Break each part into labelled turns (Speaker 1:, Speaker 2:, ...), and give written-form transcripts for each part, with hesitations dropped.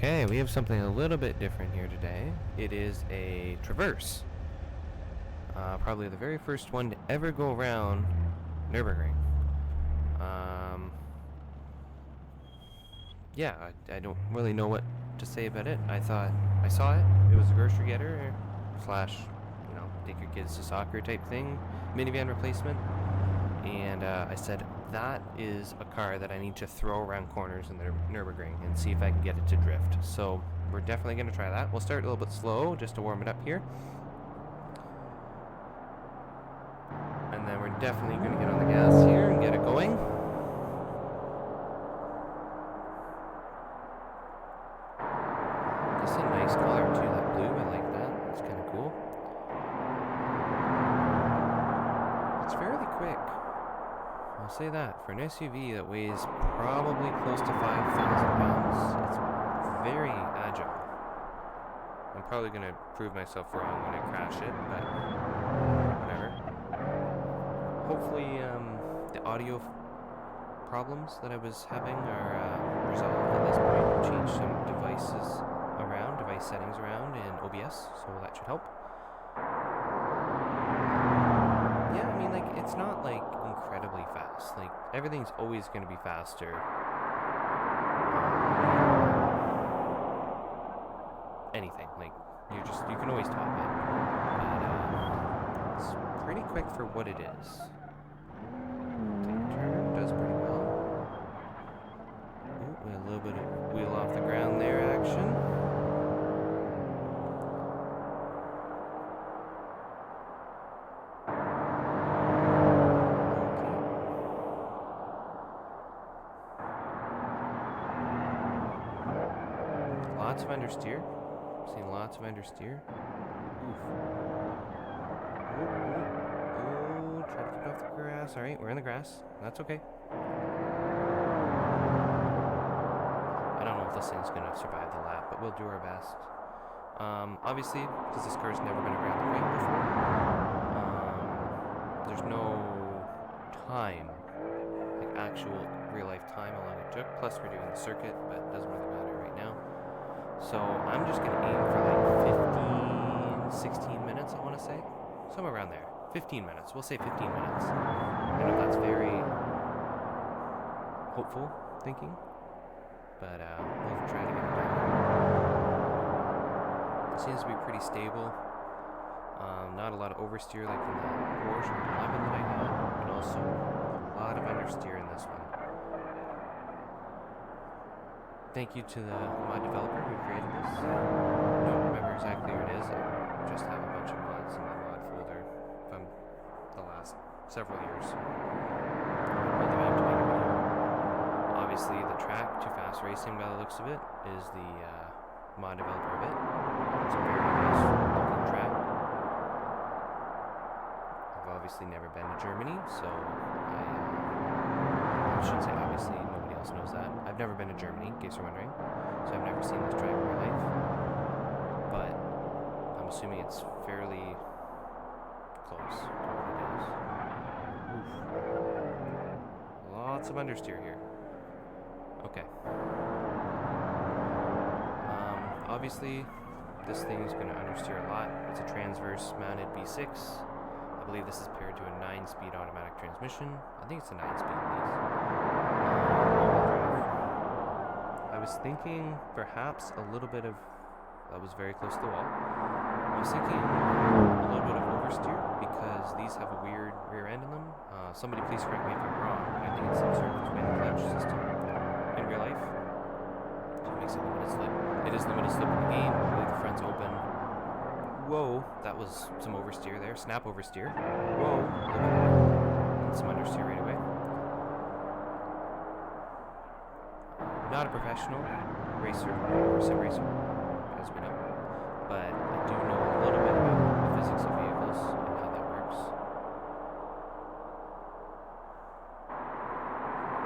Speaker 1: Okay, we have something a little bit different here today. It is a traverse. Probably the very first one to ever go around Nurburgring. Yeah, I don't really know what to say about it. I thought I saw it. It was a grocery getter slash, take your kids to soccer type thing, minivan replacement. And I said, that is a car that I need to throw around corners in the Nurburgring and see if I can get it to drift. So we're definitely going to try that. We'll start a little bit slow just to warm it up here. And then we're definitely going to get on the gas here and get it going. This is a nice color too, that blue. I like that. It's kind of cool. It's fairly quick. I'll say that. For an SUV that weighs probably close to 5,000 pounds, it's very agile. I'm probably going to prove myself wrong when I crash it, but whatever. Hopefully the audio problems that I was having are resolved at this point. I've changed some device settings around in OBS, so that should help. Yeah, I mean, like, it's not like incredibly fast. Like, everything's always going to be faster. Anything. Like, you can always top it. But it's pretty quick for what it is. Take a turn, does pretty well. Ooh, a little bit of wheel off the ground there action. Lots of understeer. Seeing lots of understeer. Oof. Ooh, try to keep it off the grass. Alright, we're in the grass. That's okay. I don't know if this thing's gonna survive the lap, but we'll do our best. Obviously, because this car's never been around the ring before, there's no time, like actual real-life time how long it took. Plus, we're doing the circuit, but it doesn't really matter right now. So I'm just going to aim for like 16 minutes, I want to say. Somewhere around there. 15 minutes. We'll say 15 minutes. I know that's very hopeful thinking, but we'll try to get it done. It seems to be pretty stable. Not a lot of oversteer like in the Porsche 11 that I had, but also a lot of understeer in this one. Thank you to the mod developer who created this. I don't remember exactly what it is. I just have a bunch of mods in my mod folder from the last several years. I'll pull them out to make a video. Obviously, the track, Too Fast Racing by the looks of it, is the mod developer of it. It's a very nice looking track. I've obviously never been to Germany, so I shouldn't say obviously, nobody else knows that. I've never been to Germany, in case you're wondering, so I've never seen this track in my life, but I'm assuming it's fairly close to what it is. Oof. Lots of understeer here. Okay. Obviously, this thing is going to understeer a lot. It's a transverse mounted V6. I believe this is paired to a 9-speed automatic transmission. I think it's a 9-speed at least. I was thinking perhaps a little bit of... That was very close to the wall. I was thinking a little bit of oversteer because these have a weird rear end in them. Somebody please correct me if I'm wrong, but I think it's some sort of twin clutch system in real life. So it makes it limited slip. It is limited slip in the game. I believe the front's open. Whoa, that was some oversteer there. Snap oversteer. Whoa, a little bit more. And some understeer right away. Not a professional racer or sim racer, as we know, but I do know a little bit about the physics of vehicles and how that works.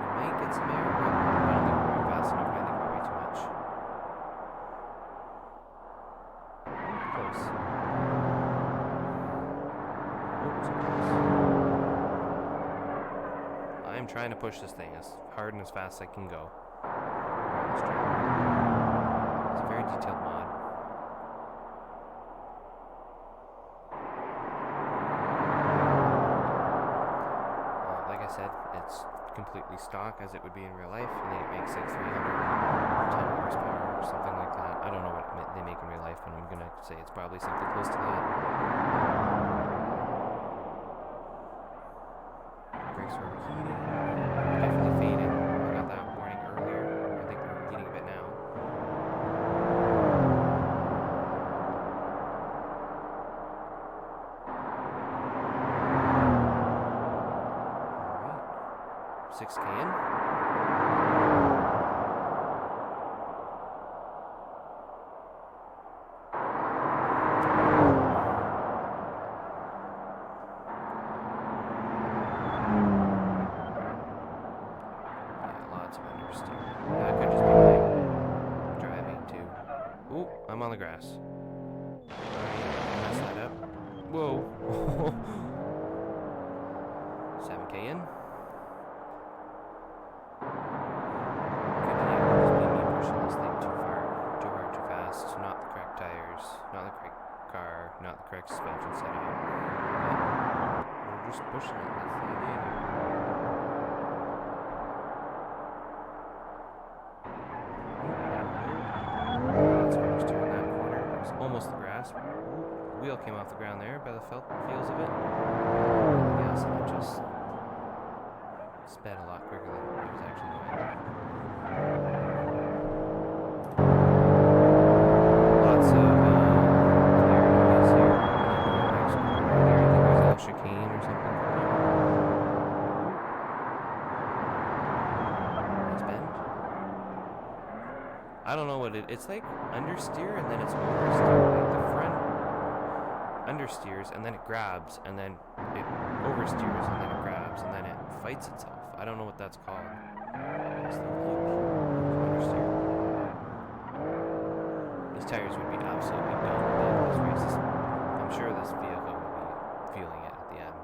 Speaker 1: We might get some air, but I don't think we're going fast enough. I think we're way too much. Close. I'm trying to push this thing as hard and as fast as I can go. completely stock as it would be in real life, and then it makes like 310 horsepower or something like that. I don't know what they make in real life, but I'm gonna say it's probably something close to that. Brakes are overheating, definitely fading. I got that warning earlier. I think they're overheating a bit now. Alright, 6K in. That could just be my driving too. Ooh, I'm on the grass. Alright, mess that up. Whoa. 7K in. Could be me pushing this thing too far, too hard, too fast. Not the correct tires, not the correct car, not the correct suspension setup. But we're just pushing it. That's the idea here. Almost the grass. Wheel came off the ground there by the feels of it. The gas and it just sped a lot quicker than it was actually going. Lots of clear noise here. I think there's a little chicane or something. Nice bend. I don't know what it's like understeer and then it's oversteer. Like the front understeers and then it grabs and then it oversteers and then it grabs and then it fights itself. I don't know what that's called. It's the understeer. These tires would be absolutely done at the end of this race. I'm sure this vehicle would be feeling it at the end.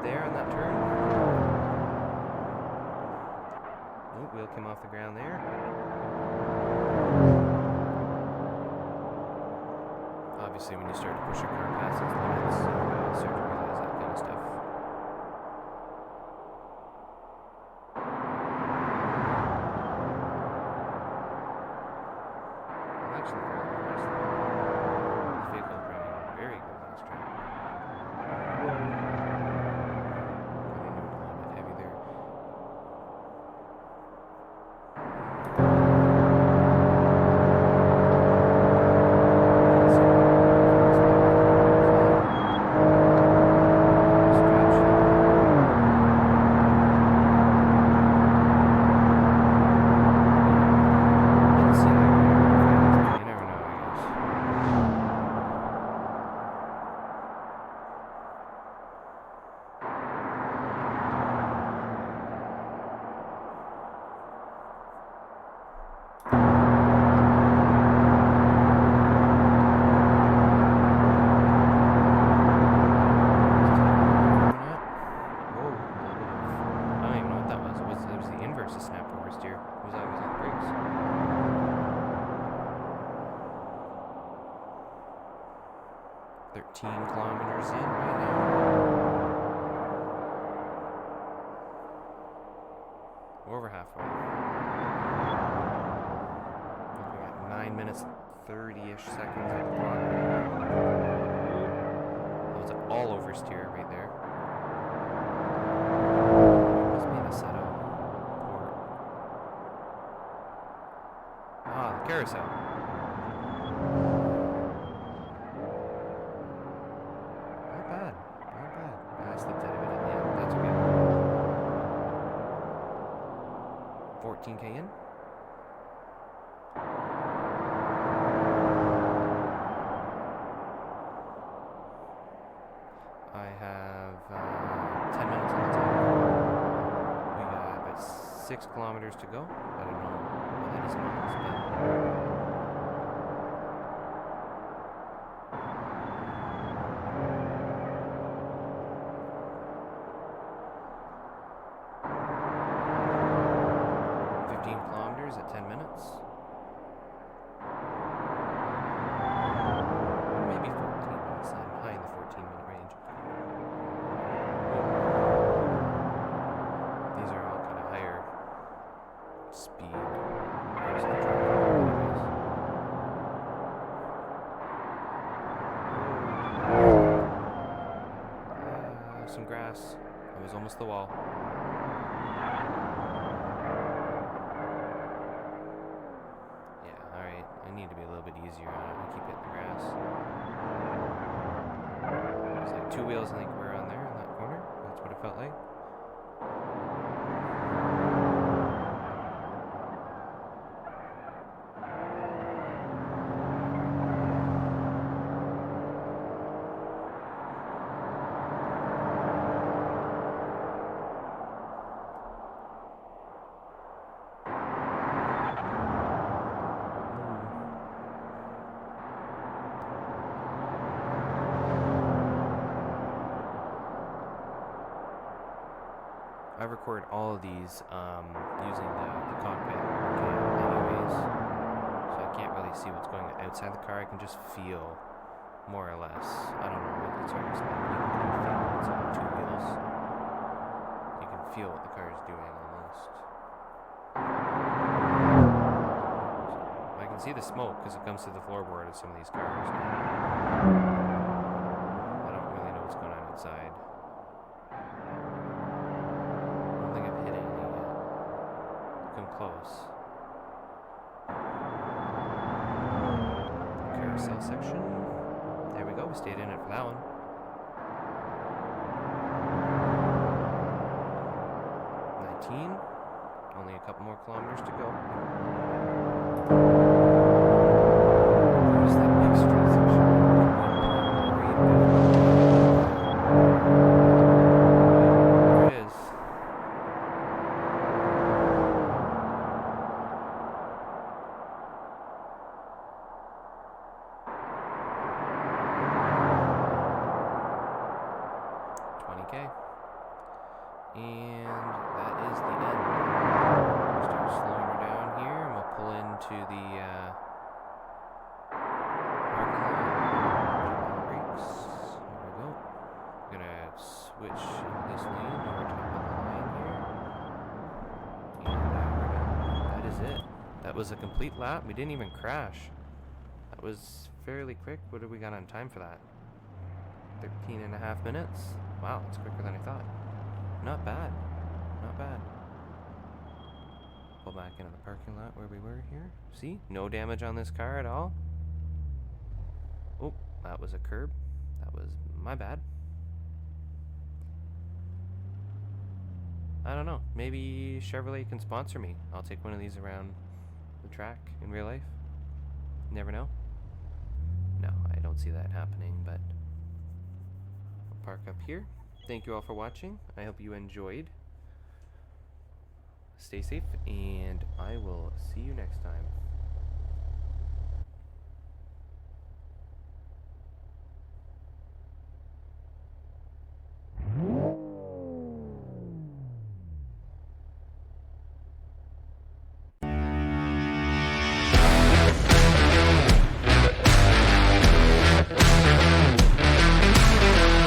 Speaker 1: There on that turn. Oh, wheel came off the ground there. Obviously, when you start to push your car past its limits, you start to realize that kind of stuff. I'm actually fairly impressed. This vehicle is running very good on this track. Kilometers in right now. We're over halfway. We got 9 minutes 30-ish seconds on the clock right now. That was all oversteer right there. Must be the setup port. Ah, the carousel. I slipped out of it at the end. That's okay. 14K in. I have 10 minutes on the top. We got about 6 kilometers to go. I don't know what that is in miles, but... 15 kilometers at 10 minutes. Maybe grass. I was almost the wall. Yeah, alright. I need to be a little bit easier on it. I keep hitting the grass. There's like 2 wheels, I think, were on there in that corner. That's what it felt like. I record all of these using the cockpit cam anyways, so I can't really see what's going on outside the car. I can just feel, more or less. I don't know, it's hard to explain. You can kind of feel when it's on 2 wheels. You can feel what the car is doing almost. So I can see the smoke because it comes to the floorboard of some of these cars. I don't really know what's going on outside. Close. Carousel section. There we go. We stayed in it for that one. 19. Only a couple more kilometers to go. There's that big street section. There it is. And that is the end. We'll start slowing her down here, and we'll pull into the parking lot. Brakes. Here we go. We're gonna switch into this lane over top of the line here. And we're done. That is it. That was a complete lap. We didn't even crash. That was fairly quick. What did we got on time for that? 13.5 minutes? Wow, it's quicker than I thought. Not bad. Not bad. Pull back into the parking lot where we were here. See? No damage on this car at all. Oh, that was a curb. That was my bad. I don't know. Maybe Chevrolet can sponsor me. I'll take one of these around the track in real life. Never know. No, I don't see that happening, but I'll park up here. Thank you all for watching. I hope you enjoyed. Stay safe, and I will see you next time.